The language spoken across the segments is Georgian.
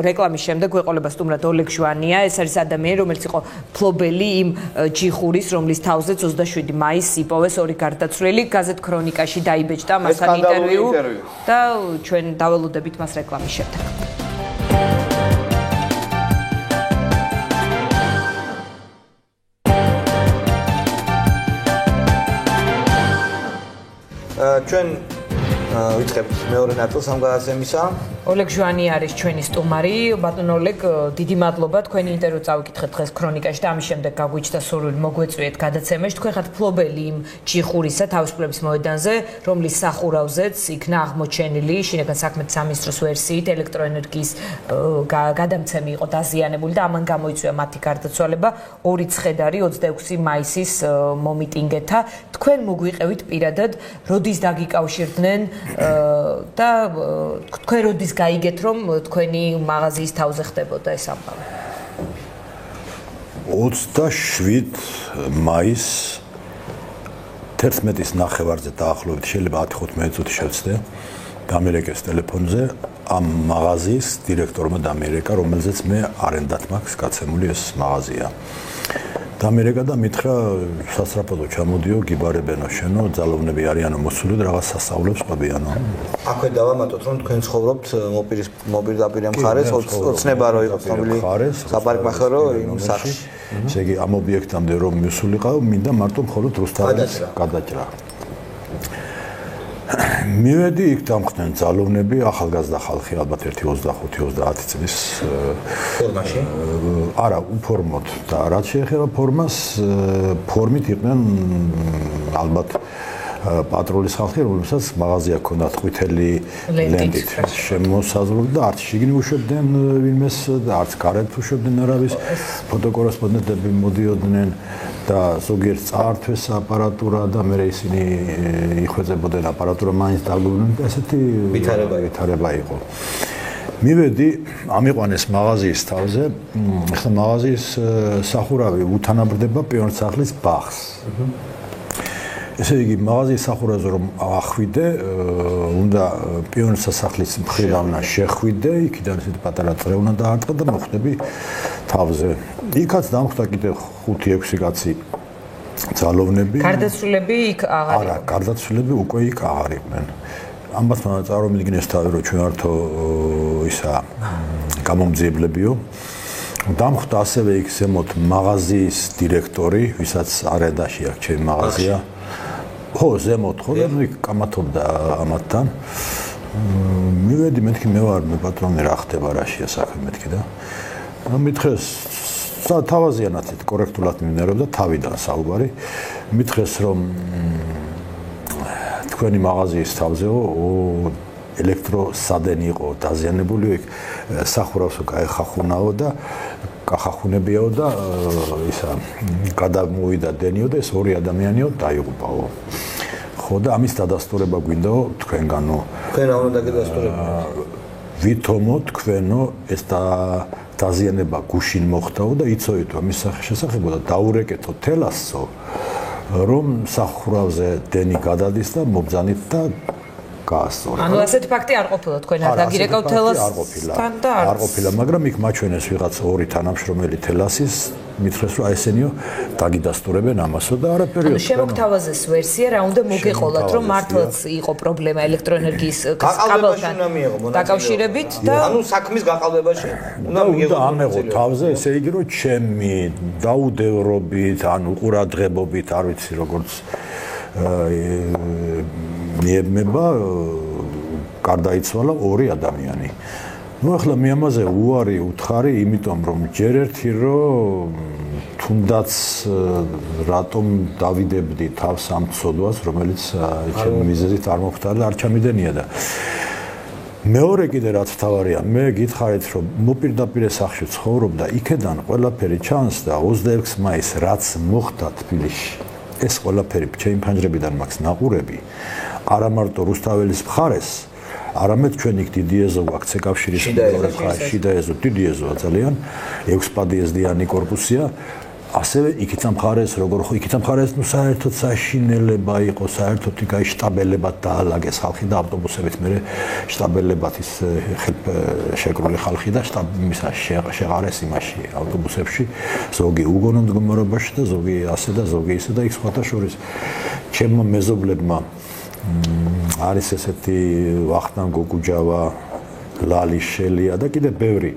რეკლამის შემდეგ გვეყოლება სტუმრად ოლეგ ჟვანია. ეს არის ადამიანი, რომელიც იყო ფლობელი იმ ჯიხურის, რომლის თავზეც 27 მაისს იპოვეს ორი გარდაცვლილი. გაზეთ ქრონიკაში დაიბეჭდა მასთან ინტერვიუ და ჩვენ დაველოდებით მას რეკლამის შემდეგ. ჩვენ ვიწყებთ მეორე ნაწილს ამ გადაცემისა. ოლეგ ჟვანი არის ჩვენი სტუმარი. ბატონო ოლეგ, დიდი მადლობა. თქვენი ინტერვიუ წავიკითხეთ დღეს ქრონიკაში და ამის შემდეგ გაგვიჩნდა სურვილი მოგვეწვიეთ გადაცემაში. თქვენ ხართ ფლობელი იმ ჯიხურისა თავისუფლების მოედანზე, რომლის სახურავზეც იქნა აღმოჩენილი შინაგან საქმეთა სამინისტროს ვერსიით ელექტროენერგიის გადამცემი იყო დაზიანებული და ამან გამოიწვია მათი გარდაცვალება. 2 ცხედარი 26 მაისის მომიტინგეთა. თქვენ მოგვიყევით პირადად, როდის დაგიკავშირდნენ და თქვენ როდის გაიგეთ, რომ თქვენი მაღაზიის თავზე ხდებოდა ეს ამბავი? 27 მაისს 11-ის ნახევარზე დაახლოებით, შეიძლება 10-15 წუთი შევცდე, დამერეკეს ტელეფონზე ამ მაღაზიის დირექტორმა დამერეკა, რომელზეც მე არენდად მაქვს გაცემული ეს მაღაზია. დამერეკა და მითხრა, სასწრაფოდო ჩამოდიო, გიბარებენო შენო, ძალოვნები არიანო მოსული და რაღაც სასწაულებს ყვებიანო. აქვე დავამატოთ, რომ თქვენ ცხოვრობთ მოპირდაპირე მხარეს, ოცნება რო იყო ცნობილი საპარკმახერო იმ სახლში. ესე იგი, ამ ობიექტამდე რომ მისულიყავ, მინდა მარტო მხოლოდ რუსთაველის გადაჭრა. მივედი იქ დამხდნენ ძალოვნები, ახალგაზრდა ხალხი, ალბათ 25-30 წლის ფორმაში. არა, უფორმოდ და რაც შეეხება ფორმას, ფორმით იყვნენ ალბათ პატროლის ხალხი, რომელსაც მაღაზია ჰქონდათ ყვითელი ლენტით შემოსაზღვრული და არც შიგნით უშვებდნენ ვინმეს და არც გარეთ უშვებდნენ არავის. ფოტოკორესპონდენტები მოდიოდნენ და ზოგიერთ წაართვეს აპარატურა და მე ისინი იხვეწებოდნენ აპარატურა მაინც დაგუბრუნდნენ და ესეთი ვითარება იყო. მივედი, ამიყვანეს მაღაზიის თავზე. ახლა მაღაზიის სახურავი უთანაბრდება პიონერსახლის ბაღს. ესე იგი, მაღაზიის სახურავზე რომ ახვიდე, უნდა პიონერის სასახლის მხრილავნა შეხვიდე, იქიდან ესეთი პატარა წრეუნა დაარტყა და მოხვდები თავზე. იქაც დამხვდა კიდე 5-6 კაცი ძალოვნები. გარდაცვლილები იქ აღარ არა, გარდაცვლილები უკვე იქ აღარ იყვნენ. ამბაც წარმოვიდგინეს თავი, რომ ჩვენ ვართო ისა გამომძიებლებიო. დამხვდა ასევე იქ ზემოთ მაღაზიის დირექტორი, ვისაც არედაში აქვს ჩემი მაღაზია. ხო, ზემოთ ხო და იქ კამათობდა ამათთან. მივედი, მეთქი მე ვარ, მე პატრონი რა ხდება, რა შეა საქმე მეთქი და მითხრეს თავაზიანად კორექტულად მიმდინარეობდა თავიდან საუბარი. მითხრეს რომ თქვენი მაღაზიის თავზეო ელექტროსადენი იყო დაზიანებული, იქ სახურავს ხახუნაო და კახახუნებიაო და ისა გადამოვიდა დენიო და ეს 2 ადამიანიო დაიღუპაო. ხო და ამის დადასტურება გვინდაო თქვენგანო. თქვენ რა უნდა დადასტურებო? ვითომო თქვენო ეს დაზიანება გუშინ მოხდაო და იცოდით ამის შესახებ და დაურეკეთო თელასო რომ სახურავზე დენი გადადის და მობძანით და გაასწორეთ. ანუ ასეთ ფაქტი არ ყოფილა თქვენ არ დაგირეკავთ თელასთან და არ ყოფილა, მაგრამ იქ მაჩვენეს ვიღაც 2 თანამშრომელი თელასის, მითხრეს რომ ესენიო დაგიდასტურებენ ამასო და არაფერი. ანუ შემოგთავაზეს ვერსია, რა უნდა მოგეყოლათ, რომ მართლაც იყო პრობლემა ელექტროენერგიის კაბელთან დაკავშირებით და ანუ საქმის გაყალბებაში უნდა ამეღო თავზე, ესე იგი რომ ჩემი დაუდევრობით, ანუ ყურადღებობით, არ ვიცი როგორც მიებმება გარდაიცვალა 2 ადამიანი. ნუ ახლა მე ამაზე უარი უთხარი, იმიტომ რომ ჯერ ერთი რომ თუნდაც რატომ დავიდებდი თავს ამ ცოდვას, რომელიც ჩემი მიზეზით არ მოხდა და არ ჩამიდენია და მეორე კიდე რაც თავარია, მე გითხარით რომ მოპირდაპირე სახლში ცხოვრობდა, იქედან ყველაფერი ჩანს და 26 მაისს რაც მოხდა თბილისში, ეს ყველაფერი ჩემი ფანჯრებიდან მაქვს ნაყურები. არა მარტო რუსთაველის მხარეს, არამედ ჩვენ იქ დიდი ეზო გვაქვს ეკავშირის მეორე მხარეს, შიდა ეზო, დიდი ეზოა ძალიან, 6 პადიეზდიანი კორპუსია. ასევე იქით ამხარეს როგორ ხო იქით ამხარეს ნუ საერთოდ საშინელება იყო საერთოდ იქ შტაბელებად დაალაგეს ხალხი და ავტობუსებით მე შტაბელებად ის შეკრული ხალხი და შტაბის შეღარეს იმაში ავტობუსებში ზოგი უგონო მდგომარეობაში და ზოგი ასე და ზოგი ისე და იქ სხვათა შორის ჩემმა მეზობლებმა არის ესეთი ვახტანგ გოგუჯავა ლალი შელია და კიდე ბევრი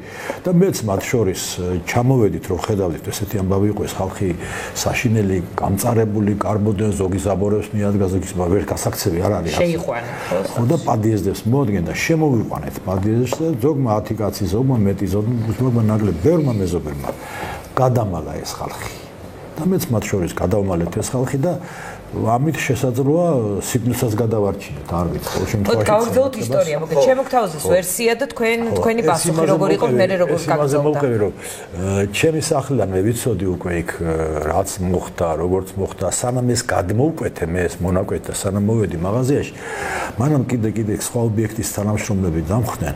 და მეც მათ შორის ჩამოვედით რომ ხედავდით ესეთი ამბავი იყო ეს ხალხი საშინელი გამწარებული კარბოდენ ზოგი ზაბორებს მიადგაზეს ვერ გასაქცევი არ არის შეიყვანა ხო და პადიეზდებს მოადგენ და შემოვიყვანეთ პადიეზდებს და ზოგმა 10 კაცი ზოგმა მეტი ზოგმა ნაკლებ ბევრმა მეზობელმა გადამალა ეს ხალხი და მეც მათ შორის გადავმალეთ ეს ხალხი და ამით შესაძლოა სიგნალსაც გადავარჩინოთ არ ვიცი ყოველ შემთხვევაში გავგრძელოთ ისტორია მოგეთ შემოგთავაზეს ვერსია და თქვენი პასუხი როგორ იყო მე როგორ გაგრძელდა მომყევი რომ ჩემი სახლიდან მე ვიცოდი უკვე იქ რაც მოხდა როგორც მოხდა სანამ ეს გადმოუკვეთე მე ეს მონაკვეთი და სანამ მოვედი მაღაზიაში მანამ კიდე სხვა ობიექტის თანამშრომლები დამხვდნენ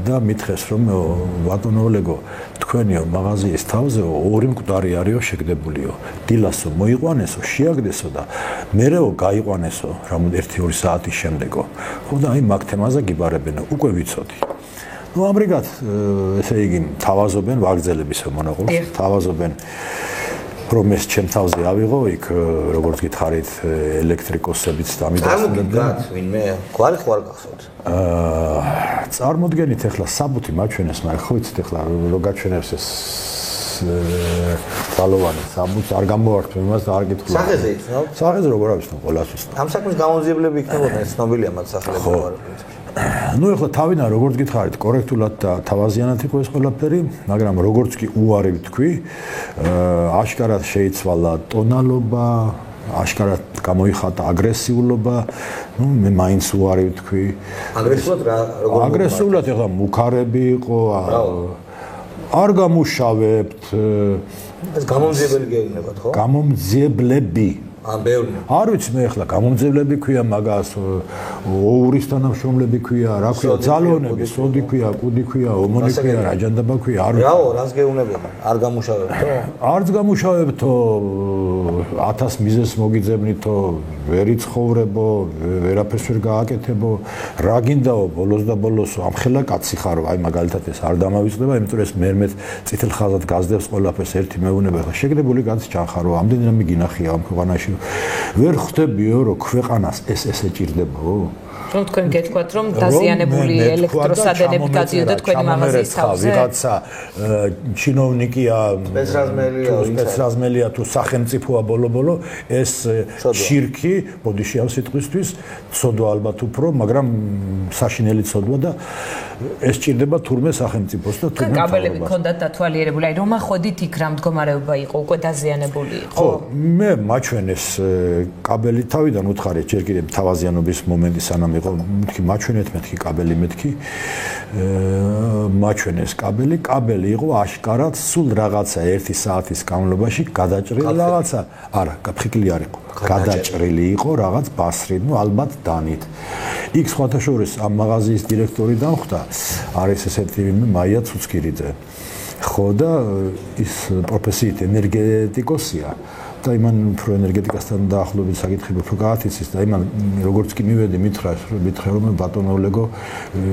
და მითხეს რომ ბატონო ოლეგო თქვენიო მაღაზიის თავზე ორი მკვდარი არისო შეგდებულიო დილასო მოიყვანესო შეაგდესო და მერეო გაიყვანესო რამოდენიმე 1-2 საათის შემდეგო ხო და აი მაგ თემაზე გიბარებენო უკვე ვიცოდი ნუ ამრიგად ესე იგი თავაზობენ ვაგრძელებისო მონაყოლს თავაზობენ რომ ეს ჩემ თავზე ავიღო იქ როგორც გითხარით ელექტრიკოსებიც დამიდასტურებდნენ ვინმე გვარი ხო არ გახსოვთ წარმოდგენით ახლა საბუთი მაჩვენეს მაგრამ ხო იცით ახლა რო გაჩვენებს ეს ძალოვანი საბუთს არ გამოვართ იმას და არ გითხულობ სახეზე იცნობ სახეზე როგორ არის ნუ ყველას ვიცნობ ამ საქმის გამონძიებლები იქნებოდნენ ცნობილია მათ სახელები ვარ ნუ ახლა თავიდან როგორც გითხარით კორექტულად და თავაზიანად იყო ეს ყველაფერი მაგრამ როგორც კი უარი ვთქვი აშკარად შეიცვალა ტონალობა აშკარად გამოიხატა აგრესიულობა ნუ მე მაინც უარი ვთქვი აგრესიულად რა როგორ აგრესიულად ახლა მუქარები იყო არ გამუშავებთ ეს გამომძიებელი გეუბნებათ ხო გამომძიებლები ან ბევრი არ ვიცი მე ახლა გამომძიებლები ქვია მაგას ოურის თანამშრომლები ქვია რა ქვია ძალონები სოდი ქვია კუდი ქვია ომონი ქვია რაჯანდაბა ქვია არ რაო რას გეუბნებათ არ გამუშავებთო არც გამუშავებთო 1000 მიზეს მოგიძებნითო ვერ იცხოვრებო ვერაფერს ვერ გააკეთებო რა გინდაო ბოლოს და ბოლოს ამხელა კაცი ხარო აი მაგალითად ეს არ დამავიწყდება იმიტომ რომ ეს მერმეთ წითელ ხაზად გაზდებს ყველაფერს ერთი მეუნება ხა შეგდებული კაცი ჩახარო ამდენი რამე გინახია ამ ქვეყანაში ვერ ხვდებიო რომ ქვეყანას ეს ეჭირდებაო რომ თქვენ გეთქვათ რომ დაზიანებული ელექტროსადენები გადიოდა თქვენი მაღაზიის თავზე ვიღაცა ჩინოვნიკია სპეცრაზმელია თუ სახელმწიფოა ბოლო ეს შირქი ბოდიში ამ სიტყვისთვის ცოდვა ალბათ უფრო მაგრამ საშინელი ცოდვა და ეს ჭირდება თურმე სახელმწიფოს და თურმე კაბელები ქონდათ დათვალიერებული აი რომ ახვედით იქ რა მდგომარეობა იყო უკვე დაზიანებული იყო ხო მე მაჩვენეს კაბელი თავიდან უთხარით ჯერ კიდევ თავაზიანობის მომენტი სანამ იყო მეთქი მაჩვენეთ მეთქი კაბელი მეთქი მაჩვენეს კაბელი იყო აშკარად სულ რაღაცა 1 საათის განმავლობაში გადაჭრილი რაღაცა არა გაფრთხილი არ იყო გადაჭრილი იყო რაღაც ბასრით ნუ ალბათ დანით იქ სხვათა შორის ამ მაღაზიის დირექტორი დამხვდა არის ესეთი მაია ცუცკირიძე ხო და ის პროფესიით ენერგეტიკოსია და იმან უფრო ენერგეტიკასთან დაახლოებით საკითხები უფრო გაათიცის და იმან როგორც კი მივედი მითხრა რომ ბატონო ოლეგო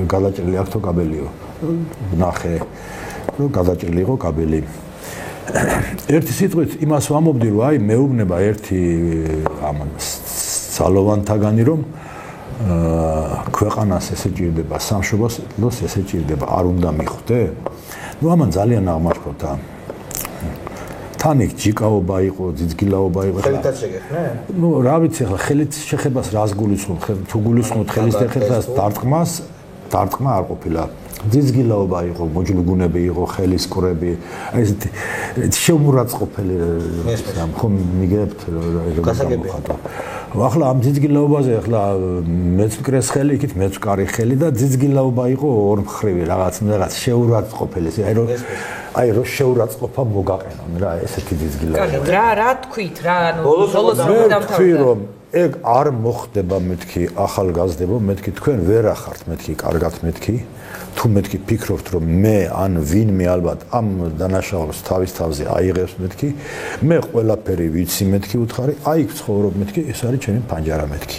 გადაჭრილი აქვს კაბელიო ნახე რომ გადაჭრილი იყო კაბელი ერთი სიტყვით იმას ვამობდი რომ აი მეუბნება ერთი ამან ძალოვანთაგანი რომ ქვეყანას ესე ჭირდება სამშობლოს ესე ჭირდება არ უნდა მიხვდე ნუ ამან ძალიან აღმაშფოთა თან იქ ჯიკაობა იყო, ძიძგილაობა იყო. ხელითაც შეგეხნე? ნუ რა ვიცი ახლა ხელით შეხებას რას გულისხმობ? თუ გულისხმობ ხელის შეხებას დარტყმა არ ყოფილა. ძიძგილაობა იყო, მოჯლუგუნები იყო, ხელის კრები. აი ესეთი შემურაცხყოფელი ხომ მიგებთ გასაგებია. ახლა ამ ძიძგილაობაზე ახლა მეც მკრეს ხელი, იქით მეც ვკარი ხელი და ძიძგილაობა იყო ორმხრივი რაღაც შეურაცხყოფელი. აი რო შეურაცხყოფა მოგაყენონ რა ესეთი ძიძგილაობა. რა თქვით რა ანუ ბოლოს დამთავრდა. რომ ეგ არ მოხდება მეთქი ახალგაზრდებო, მეთქი თქვენ ვერ ახართ მეთქი კარგად მეთქი. თუ მეთქი ფიქრობთ რომ მე ან ვინმე ალბათ ამ დანაშაულს თავის თავზე აიღებს მეთქი, მე ყველაფერი ვიცი მეთქი უთხარი, აი ცხოვრობ მეთქი, ეს არის ჩემი პანჯარა მეთქი.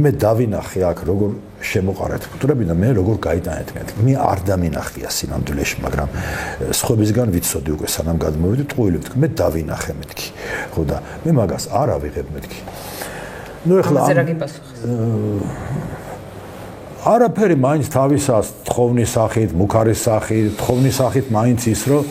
მე დავინახე აქ როგორ შემოყარეთ ფუტურები და მე როგორ გაიტანეთ მეთქი. მე არ დამინახია სინამდვილეში, მაგრამ სხვებისგან ვიცოდი უკვე სანამ გადმოვედი ტყუილი მეთქი, მე დავინახე მეთქი. ხო და მე მაგას არ ავიღებ მეთქი. ნუ ეხლა რა გიპასუხეს? არაფერი მაინც თავისას თხოვნის სახით, მუქარის სახით, თხოვნის სახით მაინც ის რომ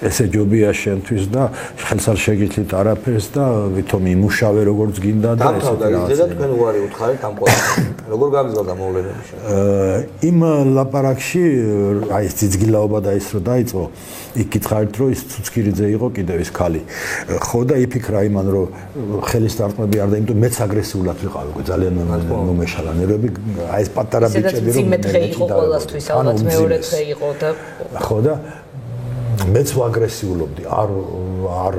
ესე ჯობია შენთვის და ხელს არ შეგიძლით არაფერს და ვითომ იმუშავე როგორც გინდა და ესე და თქვენ უარი უთხარით ამ ყველაფერს. როგორ გაგზავნა მოვლენები შენ? იმ ლაპარაკში აი ეს ძიძგილაობა და ის რომ დაიწყო, იქ გითხარით რომ ის ცუცქირიძე იყო კიდევ ის ქალი. ხო და იფიქრა იმან რომ ხელის დარტყმები არ და იმიტომ მეც აგრესიულად ვიყავი უკვე ძალიან მომეშალა ნერვები აი ეს პატარა ბიჭები რომ მე იყო ყოველთვის ალბათ მეორე დღე იყო და ხო და მეც ვაგრესიულობდი არ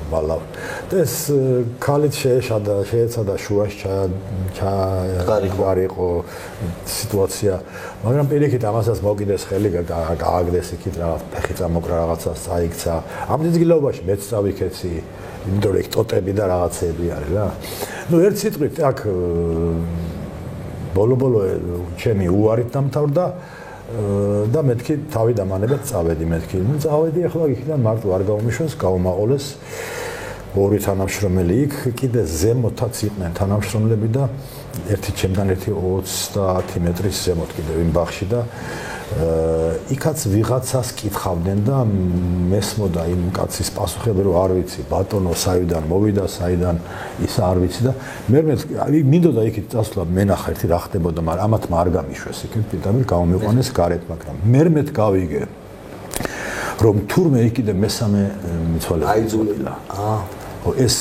ვალავ და ეს ქალით შეეცადა შუაში ჩაარიყო სიტუაცია მაგრამ პირიქით ამასაც მოკიდეს ხელი გააგდეს იქით რაღაც ფეხი წამოკრა რაღაცას წაიქცა ამ ძიძგილაობაში მეც წავიქეცი იმიტომ რომ ტოტები და რაღაცები არის რა ნუ ერთ სიტყვით აქ ბოლო ჩემი უარით დამთავრდა და მეთქი თავი დამანებად წავედი მეთქი. ნუ წავედი ახლა იქიდან მარტო არ გაუმიშვენს, გაუმაყოლეს ორი თანამშრომელი იქ, კიდე ზემოთაც იყვნენ თანამშრომლები და ერთი ჩემთან ერთი 30 მეტრის ზემოთ კიდევ იმ ბაღში და იქაც ვიღაცას კითხავდნენ და მესმოდა იმ კაცის პასუხები რომ არ ვიცი ბატონო საიდან მოვიდა საიდან ის არ ვიცი და მე მინდოდა იქით წასვლა მენახა ერთი რა ხდებოდა მაგრამ ამათმა არ გამიშვეს იქით პირდაპირ გამომიყვანეს გარეთ მაგრამ მე გავიგე რომ თურმე იქ კიდე მესამე მიცვალება აიძულა ეს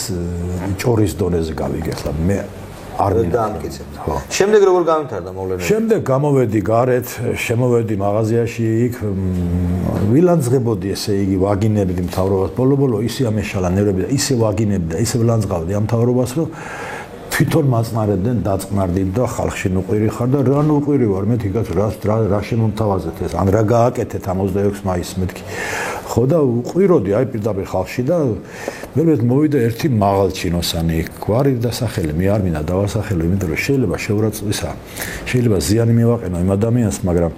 ჭორის დონეზე გავიგე ახლა მე არ დაამტკიცებდა. შემდეგ როგორ გამთარდა მოვლენები? შემდეგ გამოვედი გარეთ, შემოვედი მაღაზიაში იქ ვილანძღებოდი ესე იგი ვაგინებდი მთავრობას. ბოლო ისე ამეშალა ნერვები და ისე ვაგინებდი და ისე ვილანძღავდი ამ მთავრობას რომ თვითონ მაწყნარებდნენ დაწყნარდი და ხალხში ნუყვირი ხარ და რა ნუყვირი ვარ მე თვითონ რა შემომთავაზეთ ეს ან რა გააკეთეთ 26 მაისს მეთქი. ხო და უყვიროდი აი პირდაპირ ხალხში და მე მოვიდა ერთი მაღალჩინოსანი გვარი დასახელი მე არ მინდა დავასახელო იმიტომ რომ შეიძლება შეურაცხყოფისა შეიძლება ზიანი მივაყენო იმ ადამიანს მაგრამ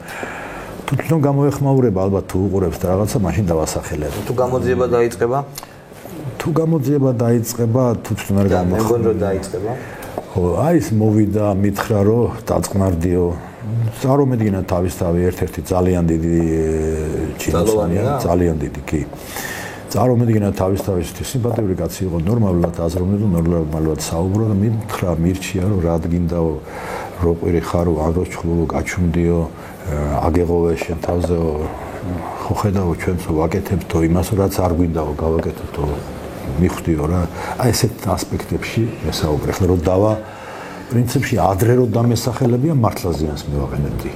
თვითონ გამოეხმაურება ალბათ თუ უყურებს და რაღაცა მაშინ დავასახელებ თუ გამოძიება დაიწყება თუ გამოძიება დაიწყება თვითონ არ გამოხმაურება მეგონ რომ დაიწყება ხო აი ეს მოვიდა მითხრა რომ დაწყნარდიო წარომედგინა თავისთავი ერთ-ერთი ძალიან დიდი ჩინოსანია ძალიან დიდი კი წარომედგინა თავისთავის სიმპათიური კაცი იყო ნორმალურად აზროვნებდა ნორმალურად საუბრობდა და მითხრა მირჩია რომ რა გინდაო რო ყვირი ხარო აღროჩხლო გაჩუნდიო აგეღოვე შენ თავზეო ხო ხედავ ჩვენც ვაკეთებთო იმას რაც არ გვინდაო გავაკეთებთო მიხვდიო რა აი ესეთ ასპექტებში ესაუბრე ხლა რომ დავა პრინციპში ადრე რომ დამესახელებია მართლა ზიანს მივაყენებდი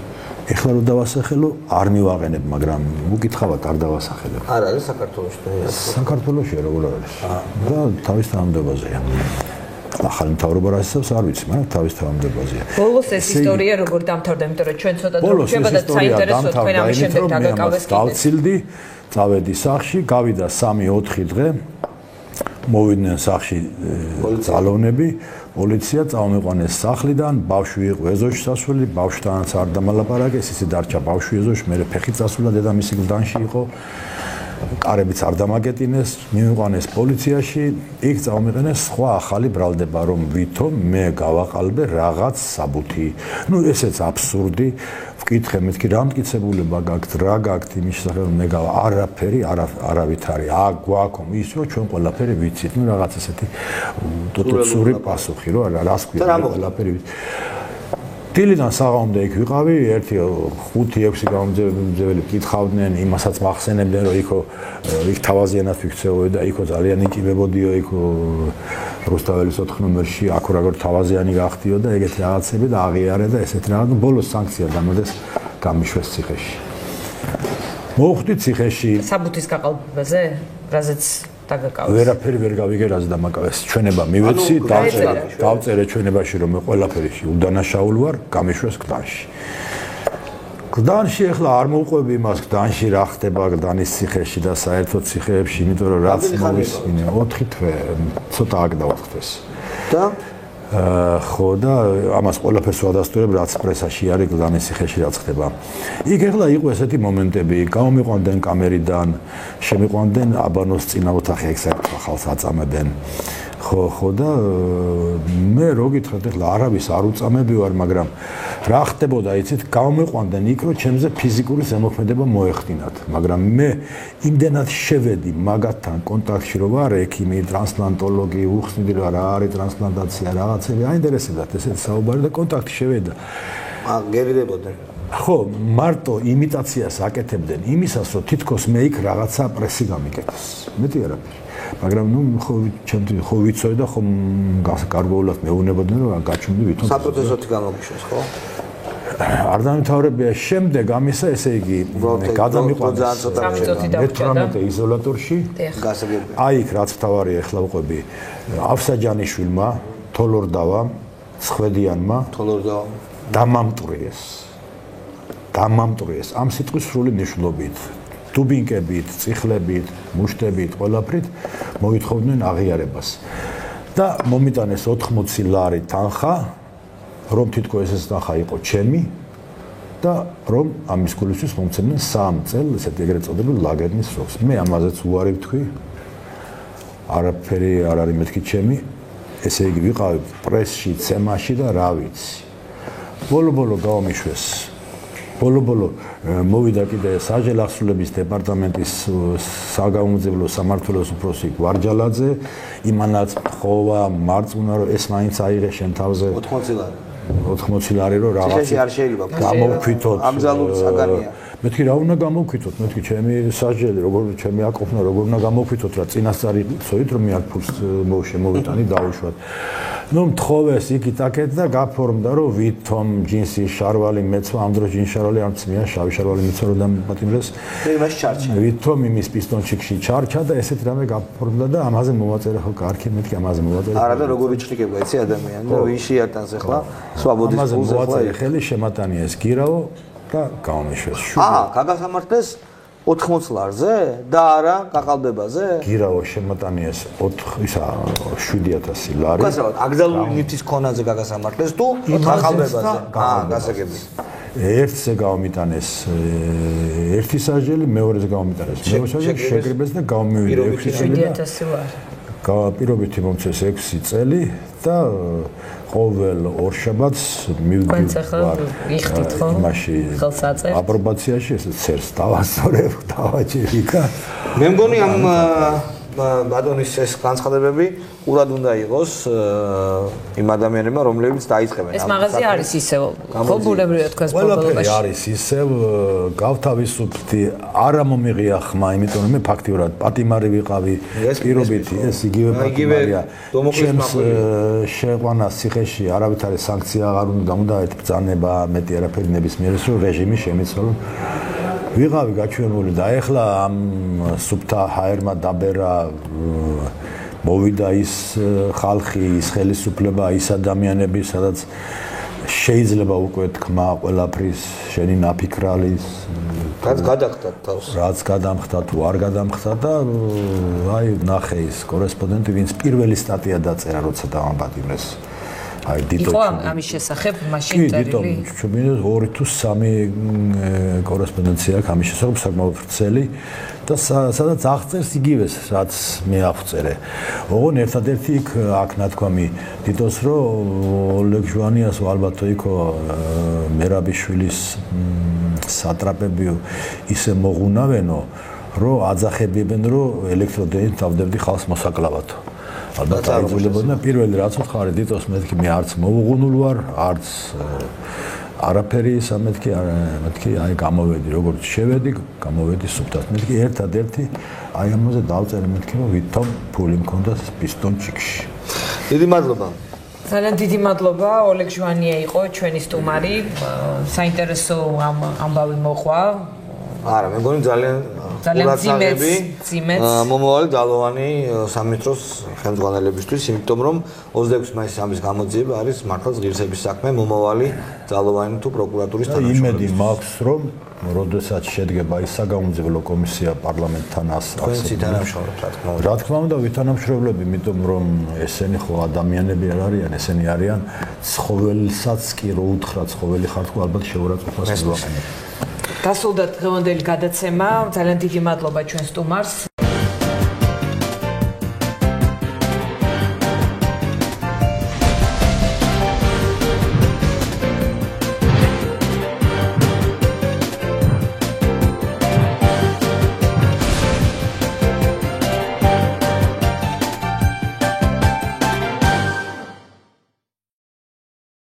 ეხლა რომ დავასახელო არ მივაყენებ მაგრამ უკითხავად არ დავასახელებ არ არის საქართველოში საქართველოში როგორ არის და თავის თანამდებობაზეა ახალი მთავრობა რასაც არ ვიცი მაგრამ თავის თანამდებობაზეა ბოლოს ეს ისტორია როგორ დამთავრდა იმიტომ რომ ჩვენ ცოტა დრო რჩება და საინტერესოა თქვენ ამის შემდეგ დაგაკავეს კიდე დავცილდი წავედი სახლში გავიდა 3-4 დღე მოვიდნენ სახლში ძალოვნები პოლიცია წავმიყვანეს სახლიდან ბავშვი იყო ეზოში სასული ბავშვთანაც არ დამალაპარაკეს ისე დარჩა ბავშვი ეზოში მე ფეხი წასულა დედამისი გლდანში იყო კარებიც არ დამაკეტინეს მივიყვანეს პოლიციაში იქ წავმიყენეს სხვა ახალი ბრალდება რომ ვითომ მე გავაყალბე რაღაც საბუთი ნუ ესეც აბსურდი ვკითხე მეთქი რა მტკიცებულება გაქვთ რა გაქვთ იმის შესახებ მე გავა არაფერი არავით არის გვაქვს ის რომ ჩვენ ყველაფერი ვიცით ნუ რაღაც ესეთი ტოტուցური პასუხი რომ რას ქვია ყველაფერი დილიდან საღამომდე იქ ვიყავი, 1-5-6 გამომძეველი მკითხავდნენ, იმასაც მახსენებდნენ, რომ იქ თავაზიანად ვიქცეოდი და იქო ძალიან იჭიბებოდიო, იქო რუსთაველის 4 ნომერში, აქ როგორ თავაზიანი გახდიო და ეგეთი რაღაცები და აღიარე და ესეთი რაღაც, ბოლოს სანქცია დამოდეს გამიშვეს ციხეში. მოვხვდი ციხეში. საბუთის გაყალბებაზე, რაზეც დაგაკავეს. ვერაფერი ვერ გავიგერაზე დამაკავეს. ჩვენება მივეცი, დავწერე ჩვენებაში რომ მე ყველაფერი უდანაშაულ ვარ, გამიშვეს გდანში. გდანში ახლა არ მოვყვები იმას გდანში რა ხდება გდანის ციხეში და საერთოდ ციხეებში, იმიტომ რომ რაც მოვისმინე 4 თვე ცოტა აგდავთ ხდეს. და ხო და ამას ყველაფერს ვადასტურებ რაც პრესაში არის გდანის ციხეში რაც ხდება. იქ ახლა იყო ესეთი მომენტები, გამომიყვანდნენ კამერიდან, შემიყვანდნენ აბანოს წინა ოთახი, ეგ საერთოდ ხალხს აწამებენ. ხო და მე რო გითხრათ ახლა არავის არ უწამები ვარ, მაგრამ რა ხდებოდა იცით, გამომიყვანდნენ იქ რომ ჩემზე ფიზიკური ზემოქმედება მოეხდინათ, მაგრამ მე იმდენად შევედი მაგათთან კონტაქტში რომ ვარ ექიმი, ტრანსპლანტოლოგი, უხსნიდი რა არის ტრანსპლანტაცია, რაღაცები აინტერესებდათ ესეთი საუბარი და კონტაქტი შევედა. გერიდებოდნენ. ხო, მარტო იმიტაციას აკეთებდნენ იმისას, რომ თითქოს მე იქ რაღაცა პრესი გამიკეთეს. მეტი არაფერი. მაგრამ ხო ვიცოდი და ხო გარკვეულად მეუბნებოდნენ რომ გაჩვენდი ვითომ საპროცესოთი გამოგიშვეს, ხო? არ დამთავრებია შემდეგ ამისა, ესე იგი გადამიყვანეს 18 იზოლატორში. გასაგებია. აი იქ რაც თავარია ახლა ვყვები ავსაჯანიშვილმა, თოლორდავამ, ცხვედიანმა, დამამტვრიეს ამ სიტყვის სრული ნიშნობით. დუბინკებით, წიხლებით, მუშტებით, ყველაფრით მოითხოვდნენ აღიარებას. და მომიტანეს 80 ლარი თანხა, რომ თითქოს ეს თანხა იყო ჩემი და რომ ამის გულისთვის მომცემდნენ 3 წელ, ესეთი ეგრეთ წოდებული ლაგერნის სროხს. მე ამაზეც უარი ვთქვი. არაფერი არ არის მეთქი ჩემი. ესე იგი ვიყავი პრესში, ცემაში და რა ვიცი. ბოლო გავამიშვეს. ბოლო მოვიდა კიდე საჯარო ახსნილების დეპარტამენტის საგამომძიებლო სამმართველოს უფროსი გვარჯალაძე, იმანაც ხოვა მარწუნა რომ ეს მაინც აიღე შენ თავზე 80 ლარი. 80 ლარი რომ რაღაც ციხეში არ შეიძლება გამოვქვითოთ. ამზალული საგანია. მეთქი რა უნდა გამოვქვითოთ? მეთქი ჩემი საჯელი, როგორ ჩემი აკოფნა, როგორ უნდა გამოვქვითოთ რა წინასწარი წოით რომ მე აქ ფულს მოვიტანი დაუშვათ. ნუ მთხოვეს იქით აკეთ და გაფორმდა რომ ვითომ ჯინსის შარვალი მეცვა, ამ დროს ჯინს შარვალი არ მწმია, შავი შარვალი მეცვა რომ დამატიმრეს. იმაში ჩარჩა. ვითომ იმის პისტონჩიკში ჩარჩა და ესეთ რამე გაფორმდა და ამაზე მოვაწერე ხო კარგი მეთქი ამაზე მოვაწერე. არა და როგორ იჩხიკება იცი ადამიანი და ვინ შეატანს ახლა სვაბოდის ფულს ახლა მოვაწერე ხელი შემატანიეს გირავო და გამიშვეს. გაგასამართლეს 80 ლარზე და არა გაყალბებაზე? გირავო შემატანიეს 7000 ლარი. გასავთ, აკრძალული ნივთის ქონაზე გაგასამართლეს თუ გაყალბებაზე? გასაგებია. ერთზე გავმიტანეს ერთი საჯელი, მეორეზე გავმიტანეს მეორე საჯელი, შეკრიბეს და გავმივიდა 7000 ლარი. პირობითი მომწეს 6 წელი და ყოველ ორშაბათს მივდივარ იხდით ხო? ხელსაწერ. აპრობაციაში ესე ცერს დავასწორებ, დავაჭირიკა. მე მგონი ამ ბატონის ეს განცხადებები ყურად უნდა იყოს იმ ადამიანებმა, რომლებიც დაიწყებენ. ეს მაღაზია არის ისევ, ხო ბუნებრივია თქვენს ყველაფერი პრობლემაში. არის ისევ, გავთავისუფლდი, არა მომიღია ხმა, იმიტომ რომ მე ფაქტიურად პატიმარი ვიყავი, პირობითი, ეს იგივე პატიმარია. ჩემს შეყვანა ციხეში არავითარი სანქცია აღარ უნდა გამოდაეთ, ბრძანება, მეტი არაფერი ნებისმიერ ის რომ რეჟიმი შემიცვალო. ვიღავი გაჩვენებული და ეხლა ამ სუფთა ჰაერმა დაბერა მოვიდა ის ხალხი, ის ხელისუფლება, ის ადამიანები, სადაც შეიძლება უკვე თქმა ყველაფრის შენი ნაფიქრალის რაც გადახტა თავს. რაც გადამხდა თუ არ გადამხდა და აი ნახე ის კორესპონდენტი, ვინც პირველი სტატია დაწერა, როცა დავამბატიმრეს. აი დიტო ამის შესახებ მაშინ წერილი. კი, დიტო 2 თუ 3 კორესპონდენცია აქვს ამის შესახებ საკმაოდ ვრცელი და სადაც აღწერს იგივეს, რაც მე აღწერე. ოღონ ერთადერთი იქ აქ ნათქვამი დიტოს რომ ოლეგ ჟვანიას ალბათ იქო მერაბიშვილის სატრაპები ისე მოღუნავენო, რომ აძახებებენ რომ ელექტროდენით დავდებდი ხალხს მოსაკლავათო. ალბათ აიძულებოდნენ პირველი რაც ვთქარი დიტოს მეთქი მე არც მოუღუნულ ვარ არც არაფერი ისა მეთქი აი გამოვედი როგორც შევედი გამოვედი სუფთად მეთქი ერთადერთი აი ამაზე დავწერე მეთქი რომ ვითომ ფული მქონდა პისტონჩიკში დიდი მადლობა ძალიან დიდი მადლობა ოლეგ ჟვანია იყო ჩვენი სტუმარი საინტერესო ამბავი მოყვა არა მე მგონი ძალიან ძიმეც მომავალი ძალოვანი სამინისტროს ხელმძღვანელებისთვის იმიტომ რომ 26 მაისის ამის გამოძიება არის მართლაც ღირსების საქმე მომავალი ძალოვანი თუ პროკურატურის თანამშრომლები იმედი მაქვს რომ როდესაც შედგება ის საგამომძიებლო კომისია პარლამენტთან რა თქმა უნდა ვითანამშრომლები იმიტომ რომ ესენი ხო ადამიანები არ არიან ესენი არიან ცხოველსაც კი რო უთხრა ცხოველი ხარ თქო ალბათ შეურაცხყოფას ვაყენებ გასულდა დღევანდელი გადაცემა ძალიან დიდი მადლობა ჩვენ სტუმარს